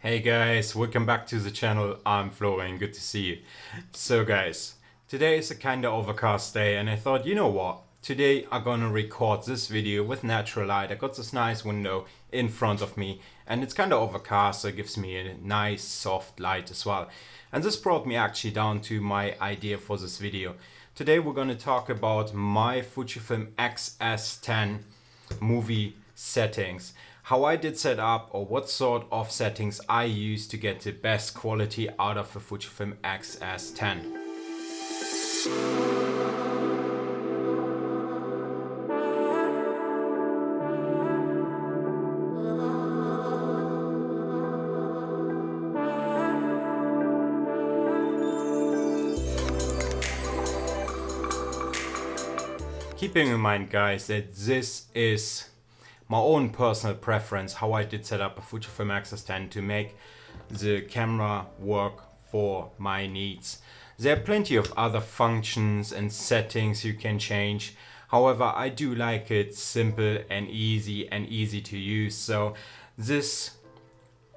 Hey guys, welcome back to the channel. I'm Florian, good to see you. So guys, today is a kinda overcast day and I thought, you know what? Today I'm gonna record this video with natural light. I got this nice window in front of me and it's kinda overcast, so it gives me a nice soft light as well. And this brought me actually down to my idea for this video. Today we're gonna talk about my Fujifilm X-S10 Movie Settings. How I did set up, or what sort of settings I use to get the best quality out of the Fujifilm X-S10. Keeping in mind guys that this is my own personal preference, how I did set up a Fujifilm X-S10 to make the camera work for my needs. There are plenty of other functions and settings you can change. However, I do like it simple and easy to use. So this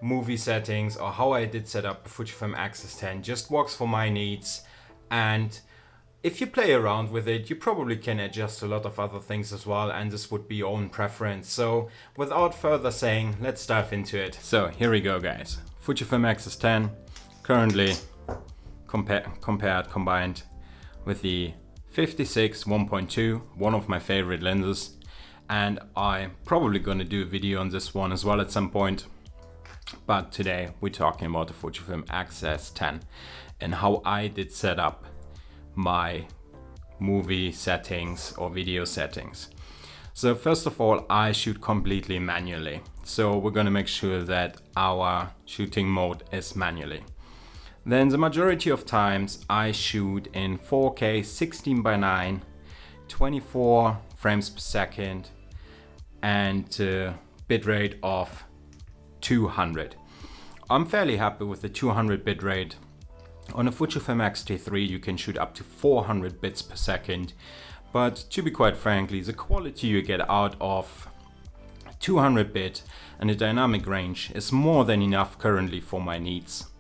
movie settings, or how I did set up a Fujifilm X-S10, just works for my needs. And if you play around with it, you probably can adjust a lot of other things as well, and this would be your own preference. So without further saying, let's dive into it. So here we go guys. Fujifilm X-S10 currently combined with the 56 1.2, one of my favorite lenses, and I'm probably gonna do a video on this one as well at some point. But today we're talking about the Fujifilm X-S10 and how I did set up my movie settings or video settings. So first of all, I shoot completely manually. So we're gonna make sure that our shooting mode is manually. Then the majority of times I shoot in 4K 16:9, 24 frames per second and bitrate of 200. I'm fairly happy with the 200 bitrate. On a Fujifilm X-T3 you can shoot up to 400 bits per second, but to be quite frankly, the quality you get out of 200 bit and the dynamic range is more than enough currently for my needs.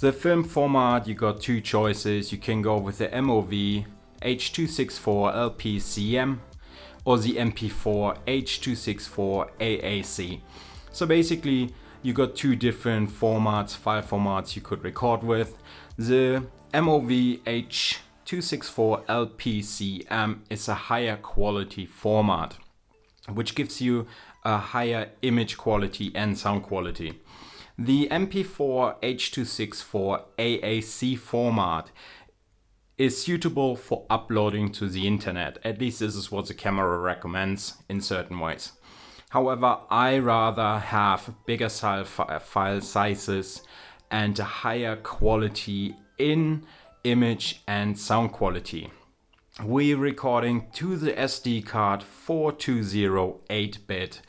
The film format, you got two choices. You can go with the MOV H.264 LPCM or the MP4 H.264 AAC. So basically you got two different formats, file formats you could record with. The MOV H.264 LPCM is a higher quality format, which gives you a higher image quality and sound quality. The MP4 H.264 AAC format is suitable for uploading to the internet. At least this is what the camera recommends in certain ways. However, I rather have bigger file sizes and a higher quality in image and sound quality. We're recording to the SD card 420 8-bit,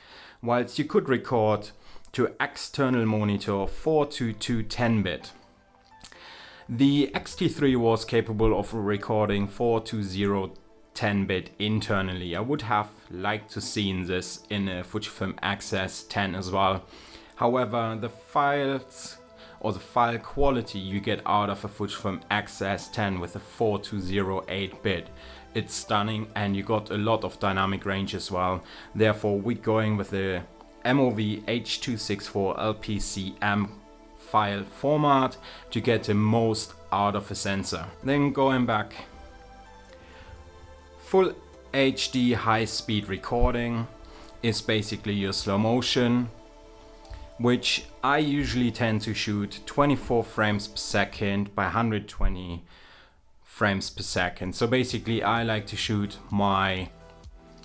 whilst you could record to external monitor 422 10-bit. The X-T3 was capable of recording 420 10-bit internally. I would have liked to seen this in a Fujifilm X-S10 as well. However, the files or the file quality you get out of a Fujifilm X-S10 with a 420 8-bit, it's stunning, and you got a lot of dynamic range as well. Therefore, we're going with the MOV H.264 LPCM file format to get the most out of a sensor. Then going back, Full HD high-speed recording is basically your slow motion, which I usually tend to shoot 24 frames per second by 120 frames per second. So basically I like to shoot my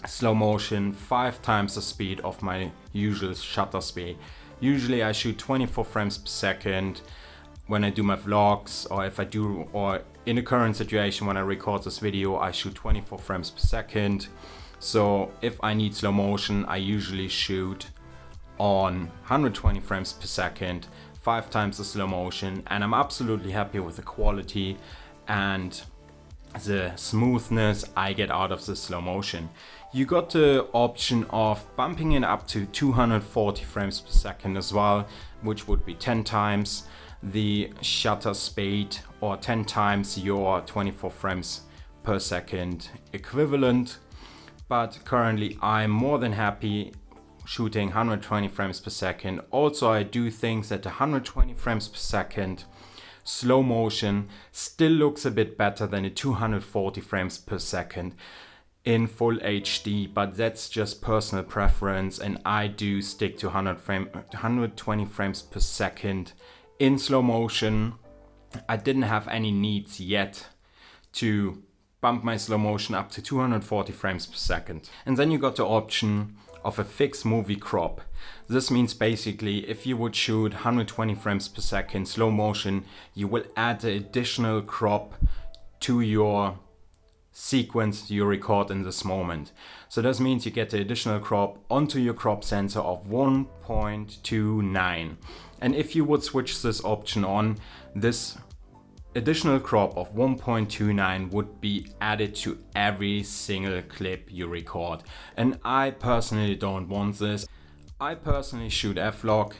slow motion 5 times the speed of my usual shutter speed. Usually I shoot 24 frames per second when I do my vlogs, or in the current situation when I record this video, I shoot 24 frames per second. So if I need slow motion, I usually shoot on 120 frames per second, 5 times the slow motion, and I'm absolutely happy with the quality and the smoothness I get out of the slow motion. You got the option of bumping it up to 240 frames per second as well, which would be 10 times the shutter speed or 10 times your 24 frames per second equivalent. But currently I'm more than happy shooting 120 frames per second. Also, I do think that the 120 frames per second slow motion still looks a bit better than the 240 frames per second in full HD, but that's just personal preference, and I do stick to 120 frames per second in slow motion. I didn't have any needs yet to bump my slow motion up to 240 frames per second. And then you got the option of a fixed movie crop. This means basically if you would shoot 120 frames per second slow motion, you will add the additional crop to your sequence you record in this moment. So this means you get the additional crop onto your crop sensor of 1.29. And if you would switch this option on, this additional crop of 1.29 would be added to every single clip you record. And I personally don't want this. I personally shoot f-log.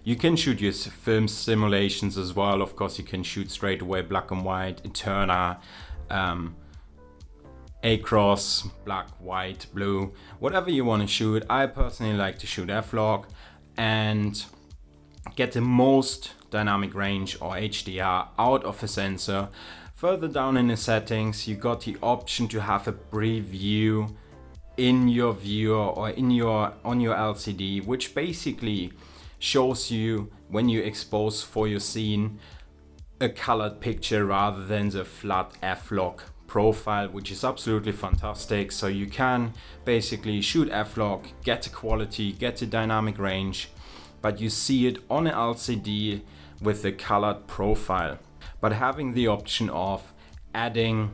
You can shoot your film simulations as well. Of course, you can shoot straight away black and white, Eterna, across, black, white, blue, whatever you want to shoot. I personally like to shoot f-log and get the most dynamic range or HDR out of a sensor. Further down in the settings, you got the option to have a preview in your viewer or on your LCD, which basically shows you when you expose for your scene a colored picture rather than the flat f-log profile, which is absolutely fantastic. So you can basically shoot f-log, get the quality, get the dynamic range, but you see it on an LCD with the colored profile. But having the option of adding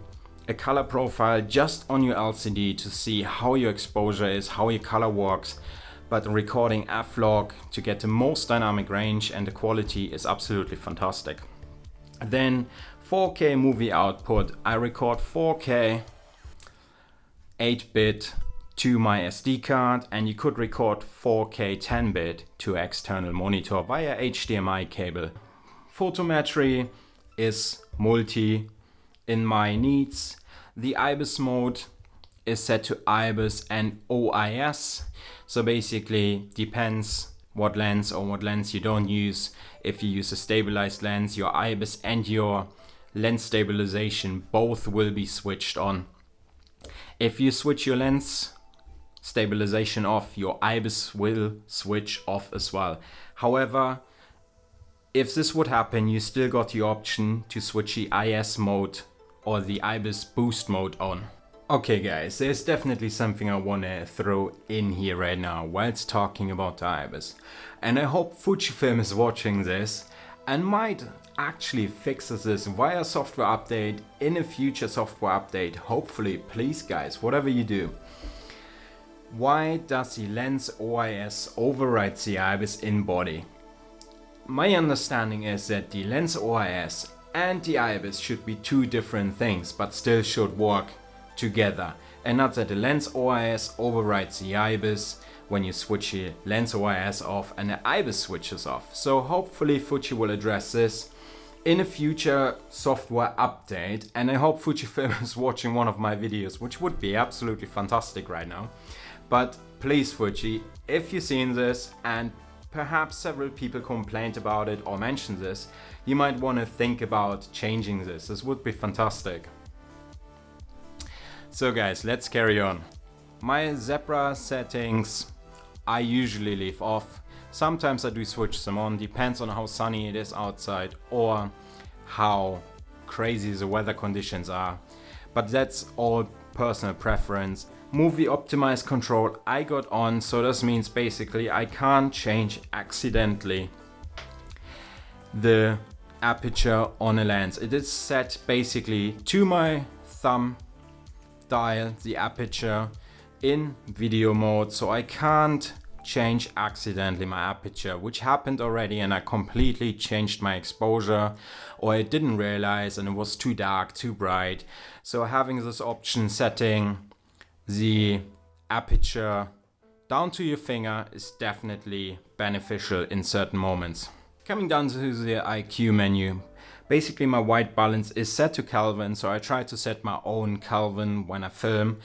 a color profile just on your LCD to see how your exposure is, how your color works, but recording f-log to get the most dynamic range and the quality is absolutely fantastic. Then 4K movie output. I record 4K 8-bit to my SD card, and you could record 4K 10-bit to external monitor via HDMI cable. Photometry is multi in my needs. The Ibis mode is set to Ibis and OIS. So basically depends what lens you don't use. If you use a stabilized lens, your Ibis and your lens stabilization both will be switched on. If you switch your lens stabilization off, your Ibis will switch off as well. However, if this would happen, you still got the option to switch the IS mode or the Ibis boost mode on. Okay guys, there's definitely something I want to throw in here right now whilst talking about the Ibis. And I hope Fujifilm is watching this and might actually fix this via software update in a future software update. Hopefully, please guys, whatever you do. Why does the lens OIS override the Ibis in body? My understanding is that the lens OIS and the Ibis should be two different things, but still should work together, and not that the lens OIS overrides the Ibis when you switch the lens OIS off and the Ibis switches off. So hopefully Fuji will address this in a future software update, and I hope Fujifilm is watching one of my videos, which would be absolutely fantastic right now. But please Fuji, if you've seen this and perhaps several people complained about it or mentioned this, you might want to think about changing this. This would be fantastic. So guys, let's carry on. My zebra settings I usually leave off. Sometimes I do switch them on, depends on how sunny it is outside or how crazy the weather conditions are. But that's all personal preference. Movie optimize control I got on, so this means basically I can't change accidentally the aperture on a lens. It is set basically to my thumb dial, the aperture in video mode, so I can't change accidentally my aperture, which happened already, and I completely changed my exposure, or I didn't realize and it was too dark, too bright. So having this option setting the aperture down to your finger is definitely beneficial in certain moments. Coming down to the IQ menu, basically my white balance is set to Kelvin, so I try to set my own Kelvin when I film.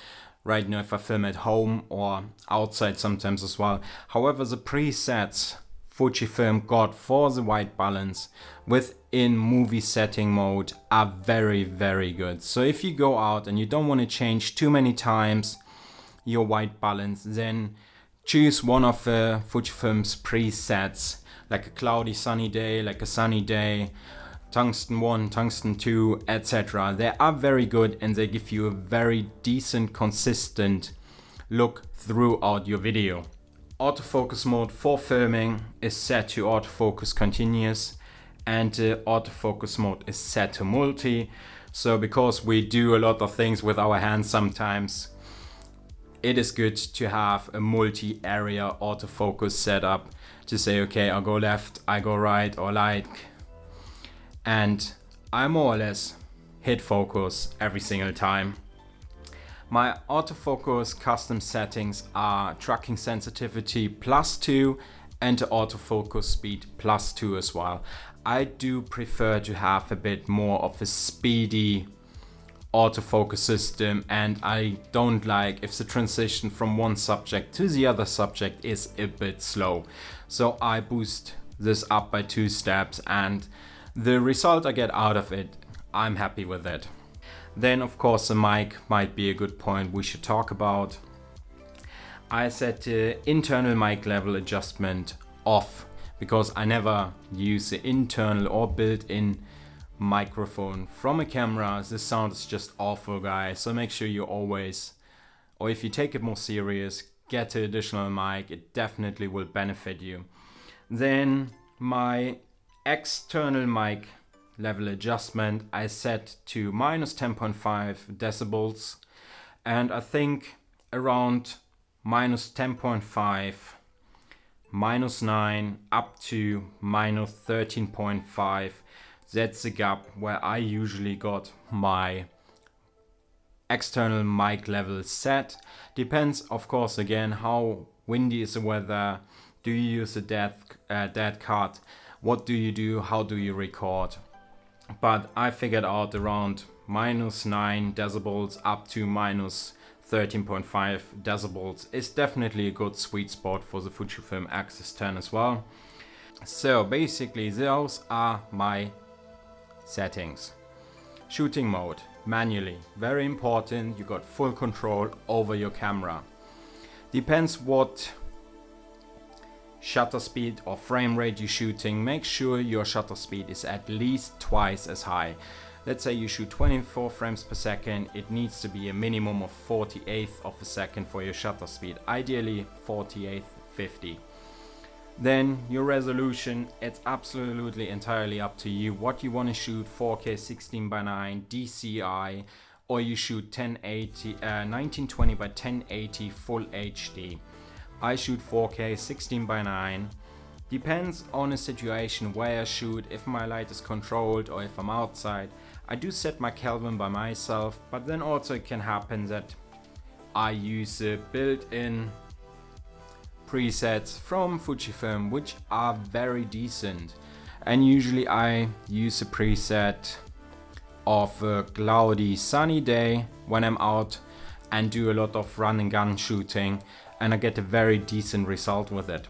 Right now, if I film at home or outside sometimes as well. However, the presets Fujifilm got for the white balance within movie setting mode are very, very good. So if you go out and you don't want to change too many times your white balance, then choose one of Fujifilm's presets, like a cloudy sunny day, like a sunny day, tungsten 1, tungsten 2, etc. They are very good and they give you a very decent, consistent look throughout your video. Autofocus mode for filming is set to autofocus continuous, and autofocus mode is set to multi. So because we do a lot of things with our hands sometimes, it is good to have a multi-area autofocus setup to say, okay, I'll go left, I go right, or like, and I more or less hit focus every single time. My autofocus custom settings are tracking sensitivity +2 and autofocus speed +2 as well. I do prefer to have a bit more of a speedy autofocus system, and I don't like if the transition from one subject to the other subject is a bit slow. So I boost this up by 2 steps, and the result I get out of it, I'm happy with it. Then of course the mic might be a good point we should talk about. I set the internal mic level adjustment off because I never use the internal or built-in microphone from a camera. The sound is just awful, guys. So make sure you always, or if you take it more serious, get an additional mic. It definitely will benefit you. Then my external mic level adjustment I set to -10.5 decibels, and I think around -10.5, -9 up to -13.5. That's the gap where I usually got my external mic level set. Depends, of course, again, how windy is the weather. Do you use a dead cut? What do you do? How do you record? But I figured out around -9 decibels up to -13.5 decibels is definitely a good sweet spot for the Fujifilm X-S10 as well. So basically those are my settings. Shooting mode, manually, very important. You got full control over your camera. Depends what shutter speed or frame rate you're shooting. Make sure your shutter speed is at least twice as high. Let's say you shoot 24 frames per second, it needs to be a minimum of 48th of a second for your shutter speed, ideally 48th, 50. Then your resolution, it's absolutely entirely up to you what you want to shoot, 4K 16:9 DCI, or you shoot 1920 by 1080 full HD. I shoot 4K 16:9. Depends on the situation where I shoot, if my light is controlled or if I'm outside. I do set my Kelvin by myself, but then also it can happen that I use the built-in presets from Fujifilm, which are very decent. And usually I use a preset of a cloudy sunny day when I'm out and do a lot of run and gun shooting, and I get a very decent result with it.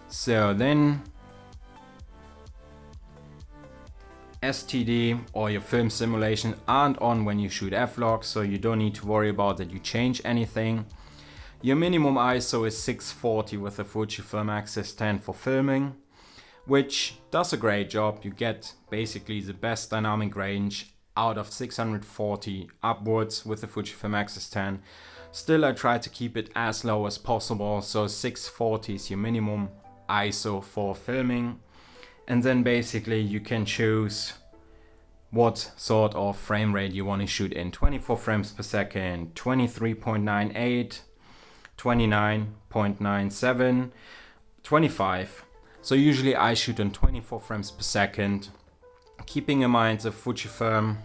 So then STD or your film simulation aren't on when you shoot f-log, so you don't need to worry about that you change anything. Your minimum ISO is 640 with the Fujifilm X-S10 for filming, which does a great job. You get basically the best dynamic range out of 640 upwards with the Fujifilm X-S10. Still, I try to keep it as low as possible, so 640 is your minimum ISO for filming. And then basically you can choose what sort of frame rate you want to shoot in. 24 frames per second, 23.98, 29.97, 25. So usually I shoot on 24 frames per second, keeping in mind the Fujifilm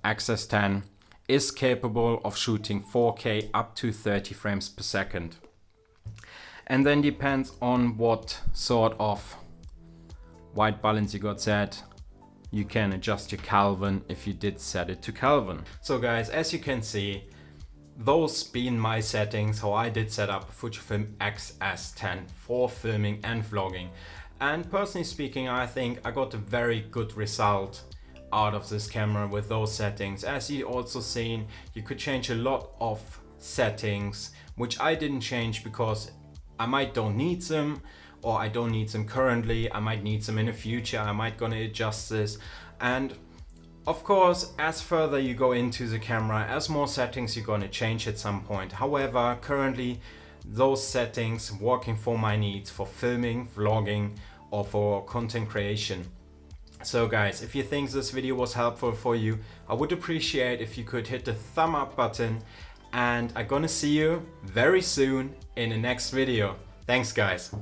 X-S10 is capable of shooting 4K up to 30 frames per second. And then depends on what sort of white balance you got set. You can adjust your Kelvin if you did set it to Kelvin. So guys, as you can see, those being my settings, how I did set up Fujifilm X-S10 for filming and vlogging. And personally speaking, I think I got a very good result out of this camera with those settings. As you also seen, you could change a lot of settings, which I didn't change because I might don't need them, or I don't need them currently. I might need them in the future. I might gonna adjust this. And of course, as further you go into the camera, as more settings you're gonna change at some point. However, currently those settings working for my needs for filming, vlogging, or for content creation. So guys, if you think this video was helpful for you, I would appreciate if you could hit the thumb up button, and I'm gonna see you very soon in the next video. Thanks guys.